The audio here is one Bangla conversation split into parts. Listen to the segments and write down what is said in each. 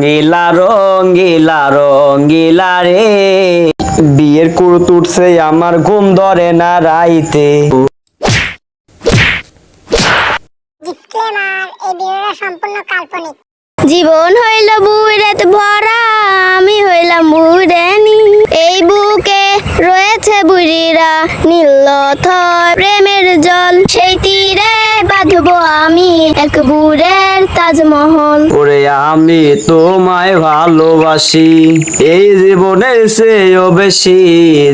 রঙ্গিলা রঙ্গিলা রঙ্গিলা রে, বিয়ের কুরুত উঠছে আমার ঘুম ধরে না রাইতে। ডিসক্লেমার, এই ভিডিওটা সম্পূর্ণ কাল্পনিক। জীবন হইল বুড়েতে ভরা, আমি হইলাম বুড়েনি। এই বুকে রয়েছে বুড়িরা, নীলথর প্রেমের জল। সেই তীরে বাঁধবো আমি এক বুড়ের তাজমহল। ওরে আমি তোমায় ভালোবাসি, এই জীবনের চেয়েও বেশি।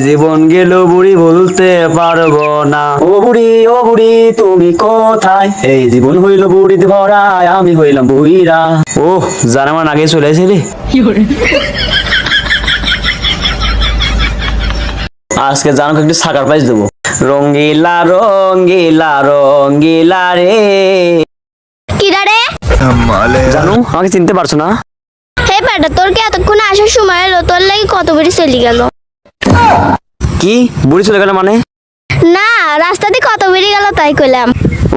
জীবন গেল বুড়ি বলতে পারবো না। ও বুড়ি তুমি কোথায়? এই জীবন হইল বুড়িতে ভরা, আমি হইলাম বুড়িরা। ও জানা আমার আগে চলে এসেলি। আজকে জানো একটু সাকার প্রাইজ দেবো। রঙ্গিলা রঙ্গিলা রঙ্গিলা রে। কিরা রে? জানো আমাকে চিনতে পারছো না? হে বেটা, তোর কি এতক্ষণ আসার সময় হলো? তোর লাগি কত বুড়ি চলে গেল। কি বুড়ি চলে গেল মানে? না, রাস্তাতে কত বুড়ি গেল তাই কইলাম।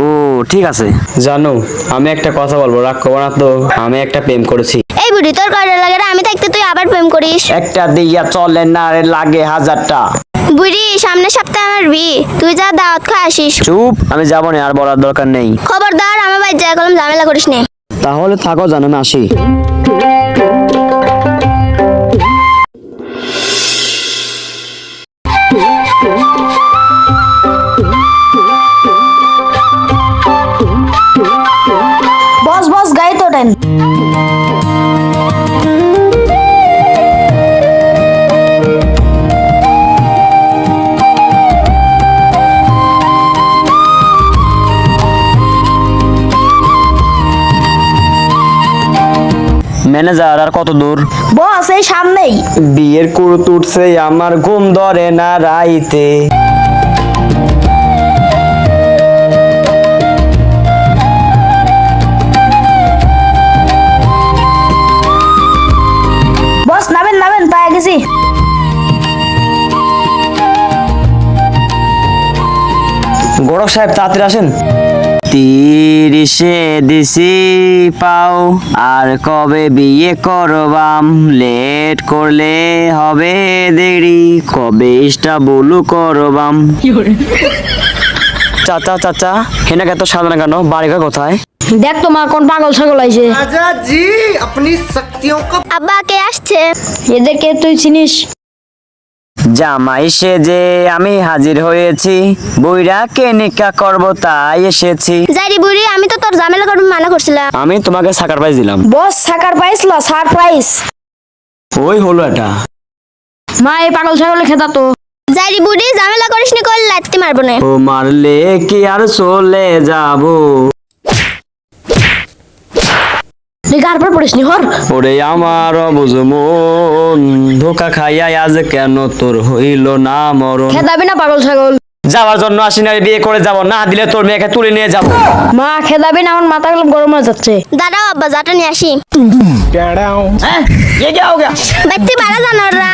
ও ঠিক আছে। জানো আমি একটা কথা বলবো, রাগ করবো না তো? আমি একটা প্রেম করেছি। এই বুড়ি তোর কয়টা লাগে রে? আমি থাকতে তুই আবার প্রেম করিস? একটা দিয়া চলে না রে, লাগে 1000টা। বুড়ি সামনের সপ্তাহে আমার বিয়ে, তুই যা দাওয়াত খাই আসিস। চুপ, আমি যাবো না, আর বলার দরকার নেই। খবরদার আমার বাড়ি যা কলম ঝামেলা করিস নে। তাহলে থাকো, জানো আমি আসি। বস বস গাড়ি তোলেন। ম্যানেজার আর কত দূর? বস এই সামনেই। বিয়ের কুরুত উঠছে আমার ঘুম ধরে না রাইতে। বস নামেন নামেন, পায়ে গেছি। গোরখ সাহেব তাড়াতাড়ি আসেন। 30-এ দিছি পাও, আর কবে বিয়ে করবাম? লেট করলে হবে দেরি, কবে ইষ্টা বলু করবাম। চাচা চাচা, হেনা এত সাধারণ কেন? বাড়িঘর কোথায়? দেখ তো মা কোন পাগল ছাগল আইছে। राजा जी अपनी शक्तियों का আব্বা কে আসছে? এদেরকে তুই চিনিস? জামাই সেজে আমি হাজির হয়েছি, বইরাকে নিকা করব তাই এসেছি। যাইরি বুড়ি, আমি তো তোর ঝামেলা করবি মানা করছিলাম। আমি তোমাকে সাকার প্রাইজ দিলাম। বস সাকার পাইস ল, সারপ্রাইজ। ওই হলো এটা। মা এই পাগল ছাগলে খেতা তো। যাইরি বুড়ি, ঝামেলা করিস নি, করলে লাত্তি মারবো না। ও মারলে কি আর চলে যাবো? তুই কার পর পড়িস নি হর? ওরে আমার অবুঝ মন, ধোকা খাইয়া আজ কেন তোর হইল না মরণ। খেদাবি না পাগল ছাগল? যাওয়ার জন্য আসি না, বিয়ে করে যাব, না দিলে তোর মেয়েকে তুলে নিয়ে যাব। মা খেদাবি না, আমার মাথা গেলাম গরম হয়ে যাচ্ছে। দাঁড়াও আব্বা, যাটা নিয়ে আসি। ये क्या हो गया? ব্যক্তি মারা জানোরা।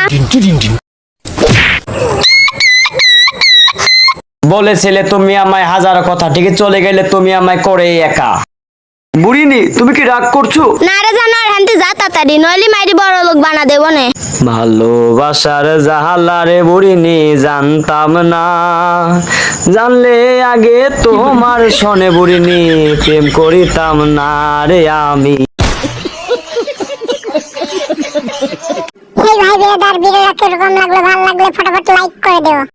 বলেছিলে তুমি আমায় হাজারো কথা, ঠিকই চলে গেলে তুমি আমায় করে একা। বুড়িনি তুমি কি রাগ করছো? না রে জানোর, হান্তি যা তাড়াতাড়ি, নইলে মাইরি বড় লোক বানা দেবো নে। ভালোবাসার জাহালারে বুড়িনি জানতাম না, জানলে আগে তোমার সনে বুড়িনি প্রেম করিতাম না রে আমি। এই ভাই বিরাদার, ভিডিওটা কিরকম লাগলো? ভালো লাগলে ফটাফট লাইক করে দিও।